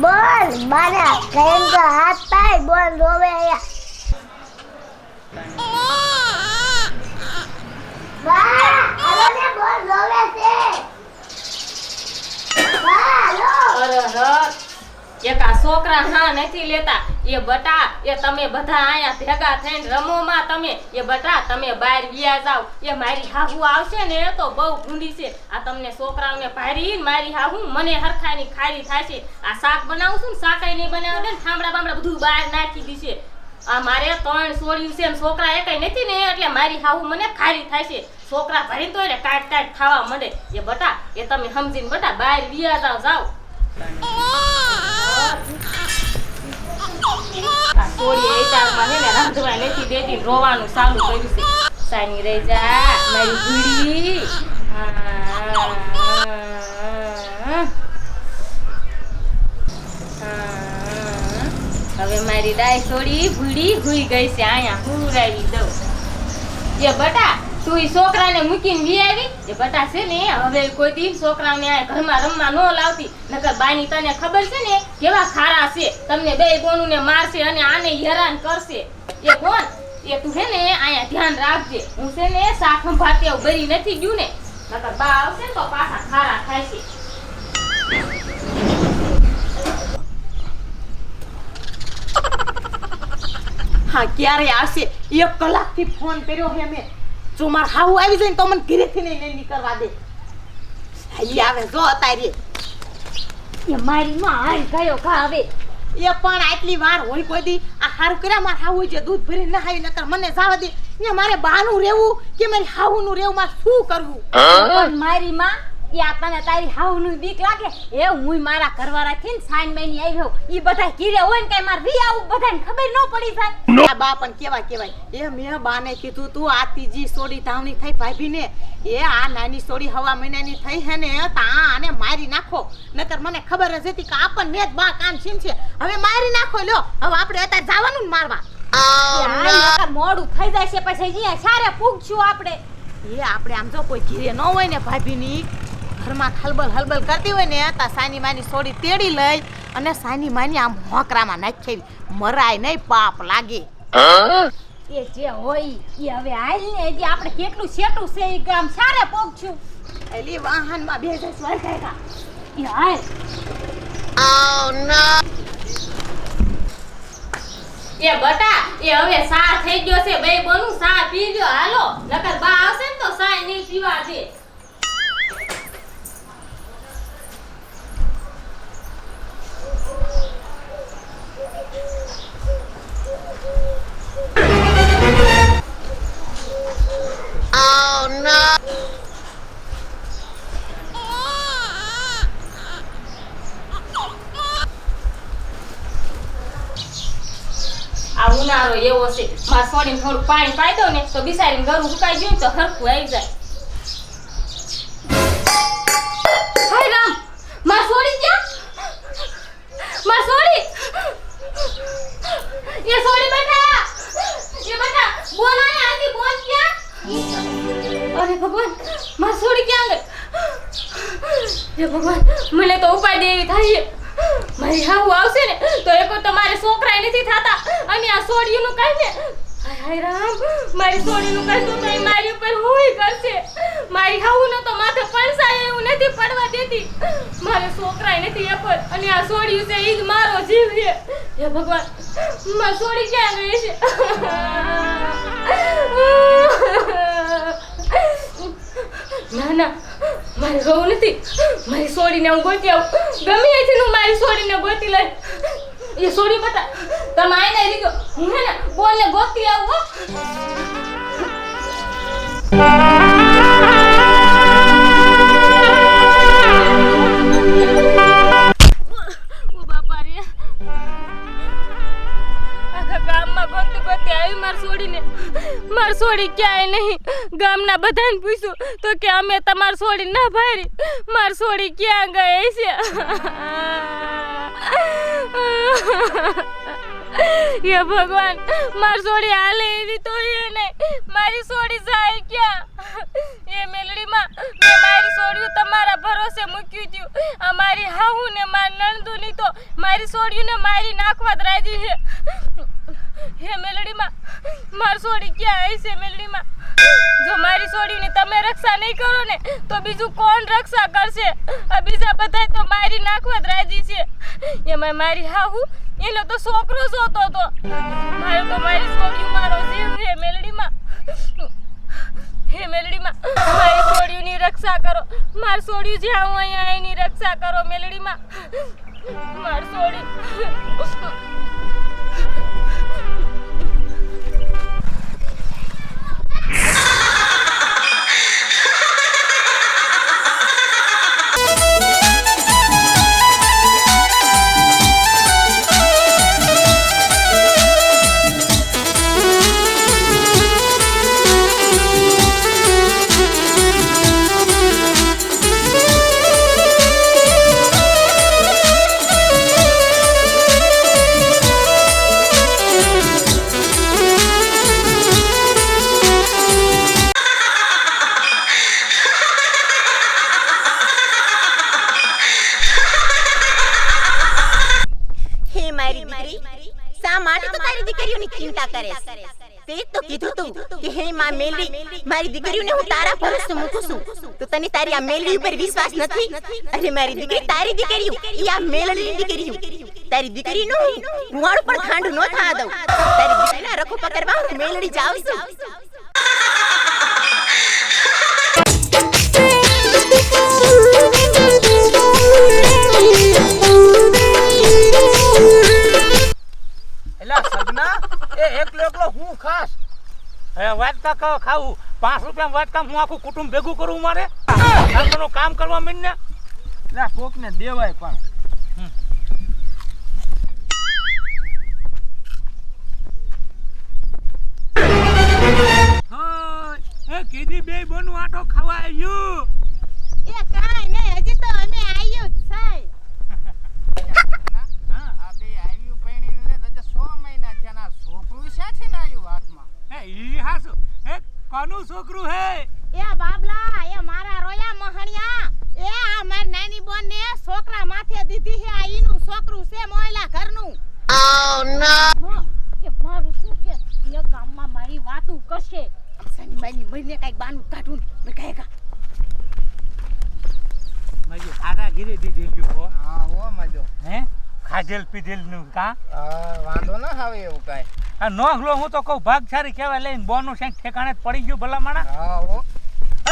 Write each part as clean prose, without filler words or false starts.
બોલ મારા કઈન તો હાથ પાય બોલ રોવે બા હાલો ને બોલ રોવે છે બા હાલો અરે એક આ છોકરા હા નથી લેતા એ બટા એ તમે બધા આયા ભેગા થઈને રમો માં તમે એ બટા તમે બહાર ગયા જાવ એ મારી હાહુ આવશે ને તો બહુ ભૂંડી છે આ તમને છોકરાઓને ભારી મારી હાહુ મને હરખાની ખારી થાશે આ શાક બનાવું છું ને શાકાઈ નહીં બનાવે ને ઠામડા બામડા બધું બહાર નાખી દીશે આ મારે 3 છોડ્યું છે ને છોકરા એકઈ નથી ને એટલે મારી હાહુ મને ખારી થાશે છોકરા ભરી તો એને કાટ કાટ ખાવા માંડે એ બટા એ તમે સમજીને બટા બહાર ગયા જાવ આ સોરી એટામાં હે ને રાંધવા નથી દેતી રોવાનું ચાલુ કર્યું છે સાની રહી જા મારી ભૂડી હવે મારી ડાય સોડી ભૂડી હુઈ ગઈ છે આયા હુરાવી દઉં એ બટા તું ઈ છોકરાને મૂકીને વી આવી એ બટા છે ને હવે કોઈ દી છોકરાને આ ઘરમાં રમવા ન લાવતી નકર બાની તને ખબર છે ને કેવા ખારા છે તમને બે બોનુને મારશે અને આને હેરાન કરશે એ કોણ એ તું છે ને આયા ધ્યાન રાખજે હું છે ને શાક ભાતે બરી નથી ગયું ને નકર બા આવશે તો પાછા ખારા થાય છે હા ક્યારે આવશે 1 કલાકથી ફોન કર્યો હે મેં જો માર હાઉ આવી જાય ને તો મને ઘરેથી નહીં નીકળવા દે અહીં આવે જો અતારી એ મારી માં હાલ ગયો કા હવે એ પણ આટલી વાર હોય કોઈ દી આ હારું કર્યા માર હાઉ જે દૂધ ભરીને નહાવી નકર મને જાવા દે ને મારે બાનું રહેવું કે મારી હાઉ નું રહેવું માં શું કરવું મારી માં એ આ તને તારી હાઉ નું બીક લાગે એ હું મારા ઘરવાળા થી સાઈન મહિની આવ્યો ઈ બધા કીરે હોય ને કઈ માર વી આવું બધાને ખબર ન પડી જાય આ બા પણ કેવાય એ મેં બાને કીધું તું આ ત્રીજી સોડી ધાવણી થઈ ભાભી ને એ આ નાની સોડી હવા મહિનાની થઈ હે ને તા આને મારી નાખો નકર મને ખબર જ હતી કે આપણને જ બા કામ છીન છે હવે મારી નાખો લ્યો હવે આપણે અત્યારે જવાનું ને મારવા મોડું થઈ જાય છે પછી અહીંયા સારે પૂગશું આપણે એ આપણે આમ જો કોઈ ઘીરે ન હોય ને ભાભીની ઘરમાં હલબલ કરતી હોય ને તા સાની માની સોડી તેડી લઈ અને સાની માની આમ હોકરામાં નાખી મરાય નહીં પાપ લાગે એ જે હોય એ હવે હાલ ને જે આપણે કેટલું સેટું છે એ ગામ સારે પોગશું એલી વાહનમાં બે જઈશ વરખાયકા એ હાલ એ બટા એ હવે સા થઈ ગયો છે બે બોનું સા પી ગયો હાલો નકર બા આવશે ને તો સા નહીં પીવા દે આ ઉનાળો એવો છે માં સોડીને થોડું પાણી પાઈ દો ને તો બિસારીને ઘરું સુકાઈ ગયું તો હરખું આવી જાય હાય રામ માં સોડી ક્યાં માં સોડી એ સોડી બેટા બોલ આને આંટી બોલ ક્યાં અરે ભગવાન માં સોડી ક્યાં ગઈ હે ભગવાન મને તો ઉપાય દેવી થાય મારી હાઉ આવશે ને તો એકો તમારે છોકરાય નથી થાતા અને આ સોડીનું કઈ ને હાય રામ મારી સોડીનું કઈ તો કઈ મારી ઉપર હુંય કરશે મારી હાઉ ને તો માથે પડસાય એવું નથી પડવા દેતી મારે છોકરાય નથી એ પર અને આ સોડીયું છે ઈ જ મારો જીવ છે હે ભગવાન માં સોડી ક્યાં ગઈ છે ના મારે રોવું નથી મારી સોડીને હું ગોતી આવું ગમે ત્યાંથી હું મારી સોડીને ગોતી લઈ એ સોડી બતા તમે આઈને રીગો હું હે ને બોલને ગોતી આવું ઓ બાપા રે આખા ગામમાં ગોતી આવી માર સોડી ક્યાંય નહીં ગામના બધાને પૂછ્યું તો કે અમે તમાર સોડી ના ભારી માર સોડી ક્યાં ગઈ છે ये भगवान मार सोड़ी हाले एवी तो ये नहीं मारी सोड़ी जाए क्या ये मेलड़ी मां मैं मारी सोड़ी મારી નાખવા જ રાજી છે. હે મેલડીમાં, મારી સોડી ક્યાં આવી છે? મેલડીમાં, જો મારી સોડીની તમે રક્ષા નહીં કરો ને તો બીજું કોણ રક્ષા કરશે? આ બીજા બધાય તો મારી નાખવા જ રાજી છે. એમાં મારી હાહુ, એનો તો છોકરો જોતો હતો. મારો તો મારી સોડી મારો જીવ છે. મેલડીમાં, હે મેલડીમાં, મારી સોડીની રક્ષા કરો. મારી સોડી જ્યાં હું અહીંયા એની રક્ષા કરો. મેલડીમાં, મારી સોડી. ચિંતા કરે તે તો કીધું તું કે હે માં મેલડી મારી દીકરીઓને હું તારા ભરોસે મૂકું છું તો તને તારી આ મેલડી ઉપર વિશ્વાસ નથી? અરે મારી દીકરી તારી દીકરીઓ ઈ આ મેલડીની દીકરીઓ તારી દીકરીનો રૂવાડું પણ ખાંડ ન થા દઉં. તારી દીકરીના રખો પકડવા હું મેલડી જાઉં છું. એલા સગના એ એકલો હું ખાસ વાટકા ખાવું 5 રૂપિયા વાટકા હું આખું કુટુંબ ભેગું કરું મારે ઘરનું કામ કરવા મીને એટલે કોક ને દેવાય પણ હા એ કીધી બે બોનું આટો ખાવા આવ્યું એ કાઈ નહીં, હજી તો અમે આવ્યું જ છે. કોનું છોકરું હે? એ બાબલા, એ મારા રોયા મહણિયા, એ આ મારી નાની બોન ને છોકરા માથે દીધી છે. આ ઈનું છોકરું છે મોયલા ઘરનું. Oh no! એ મારું શું કે એ ગામમાં મારી વાતું કરશે. અમસાની માની મહિને કઈક બાનું કાઢું મે કહે કા મજે સારા ઘીરે દીધેલ્યો હો. હા હો મજો હે ખાધેલ પીધેલ નું કા વાંધો ના આવે એવું કાઈ. આ નોખલો હું તો કહું ભાગશાળી કહેવાય લઈને બોનું શેક ઠેકાણે જ પડી ગયું ભલા માણા. હા હો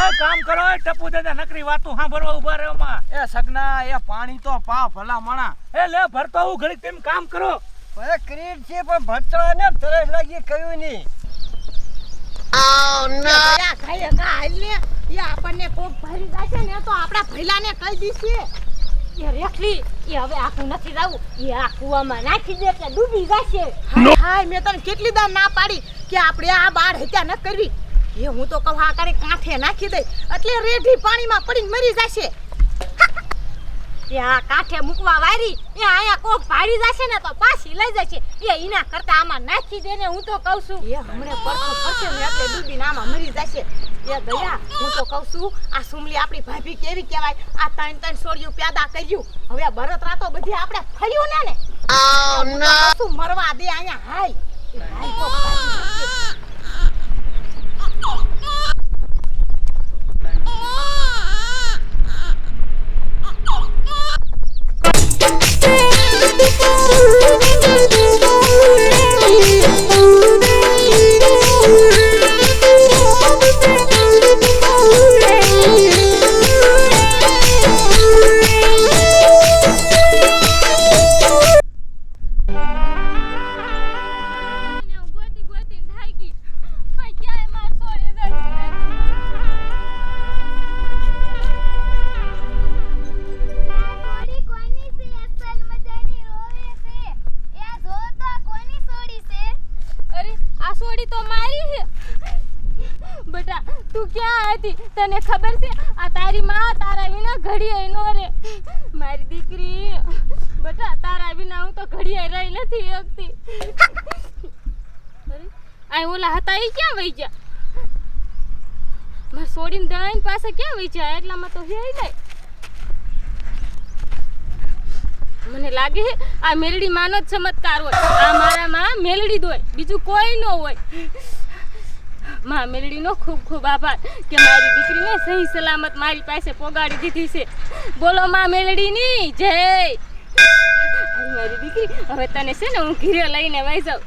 એ કામ કરો એ ટપુ દાદા નકરી વાતું સાંભળવા ઉભા રહ્યો માં. એ સગના એ પાણી તો પાવ ભલા માણા. એ લે ભરતો હું ઘડી તેમ કામ કરો. અરે ક્રીડ છે પણ ભટરા ને તરસ લાગી કયું નહીં. Oh no! યા ખાય કા હાલ ને એ આપણને કોક ભરી જાશે ને તો આપડા ભઈલાને કહી દીશે. એ રેખલી, એ હવે આખું નથી જાવું. એ આ કૂવામાં નાખી દે કે ડૂબી જશે. હાય મેં તને કેટલી દાર ના પાડી કે આપણે આ બાળ હત્યા ન કરવી. એ હું તો કહું આ કરે કાંઠે નાખી દઈ એટલે રેઢી પાણીમાં પડીને મરી જશે. એ આ કાંઠે મૂકવા વારી એ આયા કોક ભાડી જશે ને તો પાછી લઈ જશે. એ ઈના કરતા આમાં નાખી દે ને હું તો કહું છું. એ હમણે પડખો પડશે ને એટલે ડૂબીને આમાં મરી જશે. એ દયા, હું તો કહું છું આ સુમલી આપણી ભાભી કેવી કહેવાય? આ ત્રણ સોડિયું પેદા કર્યું. હવે બળતરા તો બધી આપણે થયું ને. Oh no! શું મરવા દે અહીંયા હાય. હાય તો ખાઈ તને ખબર છે આ તારી માં તારા વિના ઘડીએ નો રે. મારી દીકરી બેટા તારા વિના હું તો ઘડીએ રહી નથી શકતી. અરે આ ઓલા હતા એ ક્યાં વઈ ગયા? માર છોડીને દઈને પાસે ક્યાં વઈ ગયા? એટલામાં તો હે નહીં. મને લાગે છે આ મેલડી માનો જ ચમત્કાર હોય. આ મારા માં મેલડી જ હોય, બીજું કોઈ ન હોય. માં મેલડીનો ખૂબ ખૂબ આભાર કે મારી દીકરીને સહી સલામત મારી પાસે પોગાડી દીધી છે. બોલો માં મેલડીની જય. મારી દીકરી હવે તને છે ને હું ઘીરે લઈને વહી જાઉં.